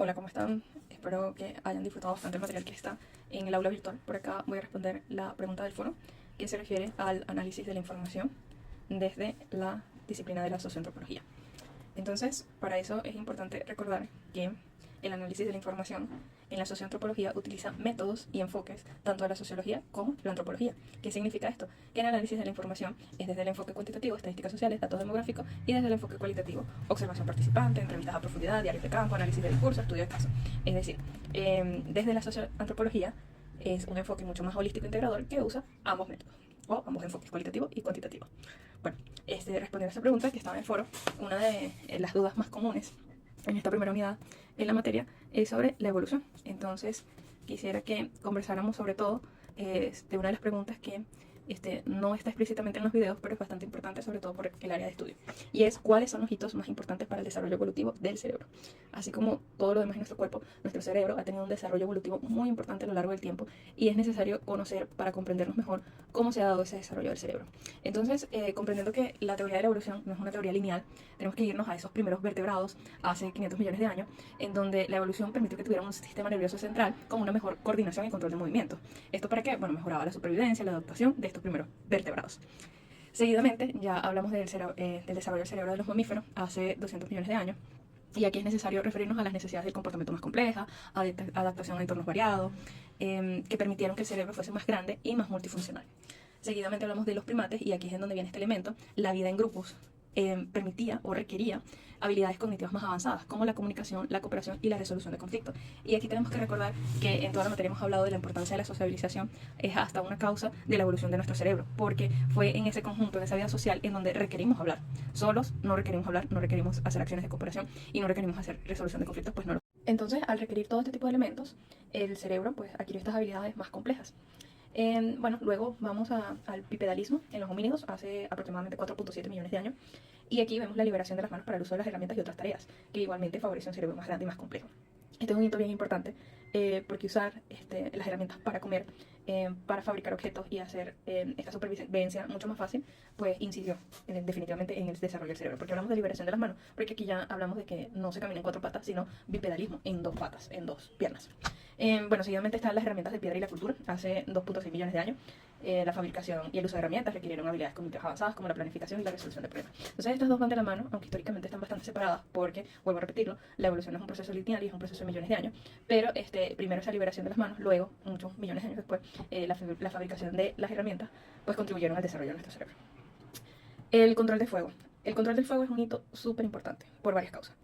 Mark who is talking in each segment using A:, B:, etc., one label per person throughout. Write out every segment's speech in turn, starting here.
A: Hola, ¿cómo están? Espero que hayan disfrutado bastante el material que está en el aula virtual. Por acá voy a responder la pregunta del foro, que se refiere al análisis de la información desde la disciplina de la socioantropología. Entonces, para eso es importante recordar que el análisis de la información en la socioantropología utiliza métodos y enfoques tanto de la sociología como la antropología. ¿Qué significa esto? Que el análisis de la información es desde el enfoque cuantitativo, estadísticas sociales, datos demográficos, y desde el enfoque cualitativo, observación participante, entrevistas a profundidad, diarios de campo, análisis de discurso, estudio de caso. Es decir, desde la socioantropología es un enfoque mucho más holístico e integrador que usa ambos métodos, o ambos enfoques, cualitativo y cuantitativo. Bueno, respondiendo a esta pregunta que estaba en el foro, una de las dudas más comunes en esta primera unidad en la materia es sobre la evolución. Entonces, quisiera que conversáramos sobre todo de una de las preguntas que no está explícitamente en los videos, pero es bastante importante, sobre todo por el área de estudio. Y es cuáles son los hitos más importantes para el desarrollo evolutivo del cerebro. Así como todo lo demás en nuestro cuerpo, nuestro cerebro ha tenido un desarrollo evolutivo muy importante a lo largo del tiempo y es necesario conocer para comprendernos mejor cómo se ha dado ese desarrollo del cerebro. Entonces, comprendiendo que la teoría de la evolución no es una teoría lineal, tenemos que irnos a esos primeros vertebrados hace 500 millones de años, en donde la evolución permitió que tuvieran un sistema nervioso central con una mejor coordinación y control de movimientos. ¿Esto para qué? Bueno, mejoraba la supervivencia, la adaptación de estos primeros vertebrados. Seguidamente, ya hablamos del desarrollo del cerebro de los mamíferos hace 200 millones de años. Y aquí es necesario referirnos a las necesidades del comportamiento más compleja, adaptación a entornos variados, que permitieron que el cerebro fuese más grande y más multifuncional. Seguidamente hablamos de los primates, y aquí es en donde viene este elemento. La vida en grupos permitía o requería habilidades cognitivas más avanzadas, como la comunicación, la cooperación y la resolución de conflictos. Y aquí tenemos que recordar que en toda la materia hemos hablado de la importancia de la sociabilización, es hasta una causa de la evolución de nuestro cerebro, porque fue en ese conjunto, en esa vida social, en donde requerimos hablar. Solos no requerimos hablar, no requerimos hacer acciones de cooperación y no requerimos hacer resolución de conflictos, pues no lo. Entonces, al requerir todo este tipo de elementos, el cerebro pues adquirió estas habilidades más complejas. Bueno, luego vamos al bipedalismo en los homínidos hace aproximadamente 4.7 millones de años, y aquí vemos la liberación de las manos para el uso de las herramientas y otras tareas, que igualmente favorece un cerebro más grande y más complejo. Este es un hito bien importante porque usar las herramientas para comer, para fabricar objetos y hacer esta supervivencia mucho más fácil, pues incidió definitivamente en el desarrollo del cerebro. Porque hablamos de liberación de las manos, porque aquí ya hablamos de que no se camina en 4 patas, sino bipedalismo en 2 patas, en 2 piernas. Bueno, seguidamente están las herramientas de piedra y la cultura, hace 2.6 millones de años. La fabricación y el uso de herramientas requirieron habilidades cognitivas avanzadas como la planificación y la resolución de problemas. Entonces estas dos van de la mano, aunque históricamente están bastante separadas, porque, vuelvo a repetirlo, la evolución es un proceso lineal y es un proceso de millones de años, pero primero esa liberación de las manos, luego, muchos millones de años después, la fabricación de las herramientas, pues contribuyeron al desarrollo de nuestro cerebro. El control de fuego. El control del fuego es un hito súper importante por varias causas.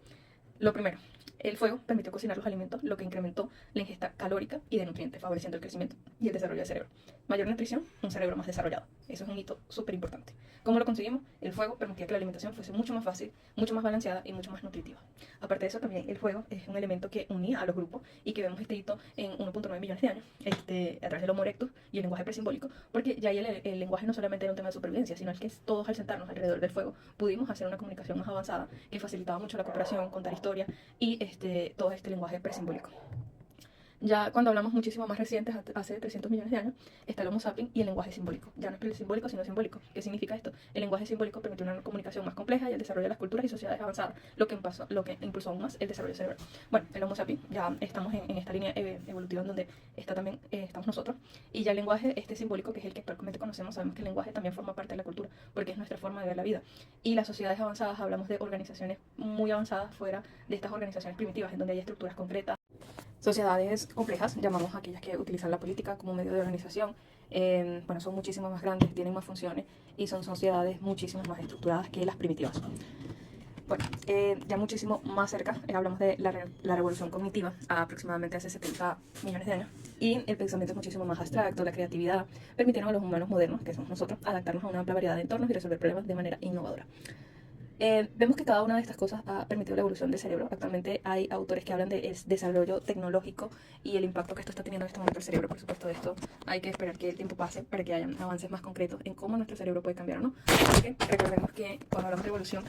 A: Lo primero, el fuego permitió cocinar los alimentos, lo que incrementó la ingesta calórica y de nutrientes, favoreciendo el crecimiento y el desarrollo del cerebro. Mayor nutrición, un cerebro más desarrollado. Eso es un hito súper importante. ¿Cómo lo conseguimos? El fuego permitía que la alimentación fuese mucho más fácil, mucho más balanceada y mucho más nutritiva. Aparte de eso, también el fuego es un elemento que unía a los grupos, y que vemos este hito en 1.9 millones de años, a través del Homo erectus y el lenguaje presimbólico, porque ya ahí el lenguaje no solamente era un tema de supervivencia, sino que todos, al sentarnos alrededor del fuego, pudimos hacer una comunicación más avanzada que facilitaba mucho la cooperación, contar historias y todo este lenguaje presimbólico. Ya cuando hablamos muchísimo más recientes, hace 300 millones de años, está el Homo sapiens y el lenguaje simbólico. Ya no es presimbólico, sino simbólico. ¿Qué significa esto? El lenguaje simbólico permite una comunicación más compleja y el desarrollo de las culturas y sociedades avanzadas, lo que impulsó aún más el desarrollo cerebral. Bueno, el Homo sapiens, ya estamos en esta línea evolutiva en donde también estamos nosotros, y ya el lenguaje simbólico, que es el que actualmente conocemos, sabemos que el lenguaje también forma parte de la cultura, porque es nuestra forma de ver la vida. Y las sociedades avanzadas, hablamos de organizaciones muy avanzadas fuera de estas organizaciones primitivas, en donde hay estructuras concretas. Sociedades complejas, llamamos a aquellas que utilizan la política como medio de organización. Bueno, son muchísimo más grandes, tienen más funciones y son sociedades muchísimo más estructuradas que las primitivas. Bueno, ya muchísimo más cerca, hablamos de la revolución cognitiva, aproximadamente hace 70 millones de años, y el pensamiento es muchísimo más abstracto, la creatividad permitieron a los humanos modernos, que somos nosotros, adaptarnos a una amplia variedad de entornos y resolver problemas de manera innovadora. Vemos que cada una de estas cosas ha permitido la evolución del cerebro. Actualmente hay autores que hablan del desarrollo tecnológico y el impacto que esto está teniendo en este momento el cerebro. Por supuesto, de esto hay que esperar que el tiempo pase para que hayan avances más concretos en cómo nuestro cerebro puede cambiar o no. Porque recordemos que cuando hablamos de evolución,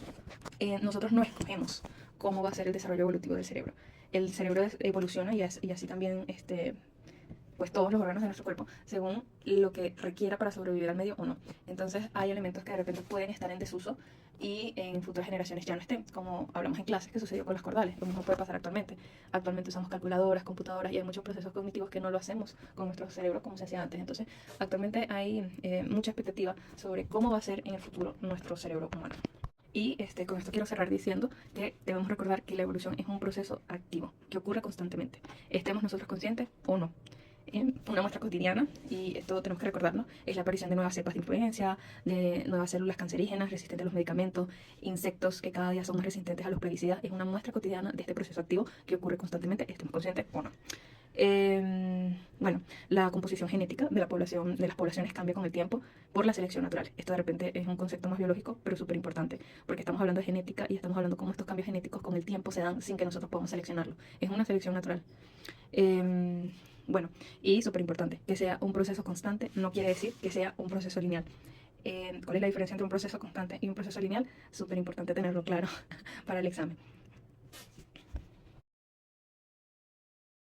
A: nosotros no escogemos cómo va a ser el desarrollo evolutivo del cerebro. El cerebro evoluciona y así también pues todos los órganos de nuestro cuerpo, según lo que requiera para sobrevivir al medio o no. Entonces hay elementos que de repente pueden estar en desuso y en futuras generaciones ya no estén, como hablamos en clase, que sucedió con las cordales. Lo mismo puede pasar actualmente. Actualmente usamos calculadoras, computadoras y hay muchos procesos cognitivos que no lo hacemos con nuestro cerebro como se hacía antes. Entonces, actualmente hay mucha expectativa sobre cómo va a ser en el futuro nuestro cerebro humano. Y con esto quiero cerrar diciendo que debemos recordar que la evolución es un proceso activo, que ocurre constantemente, estemos nosotros conscientes o no. Una muestra cotidiana, y esto tenemos que recordarlo, es la aparición de nuevas cepas de influencia, de nuevas células cancerígenas resistentes a los medicamentos, insectos que cada día son más resistentes a los plaguicidas. Es una muestra cotidiana de este proceso activo que ocurre constantemente, estemos conscientes o no. Bueno, la composición genética de la población, de las poblaciones cambia con el tiempo por la selección natural. Esto de repente es un concepto más biológico, pero súper importante, porque estamos hablando de genética y estamos hablando de cómo estos cambios genéticos con el tiempo se dan sin que nosotros podamos seleccionarlo. Es una selección natural. Bueno, y súper importante, que sea un proceso constante no quiere decir que sea un proceso lineal. ¿Cuál es la diferencia entre un proceso constante y un proceso lineal? Súper importante tenerlo claro para el examen.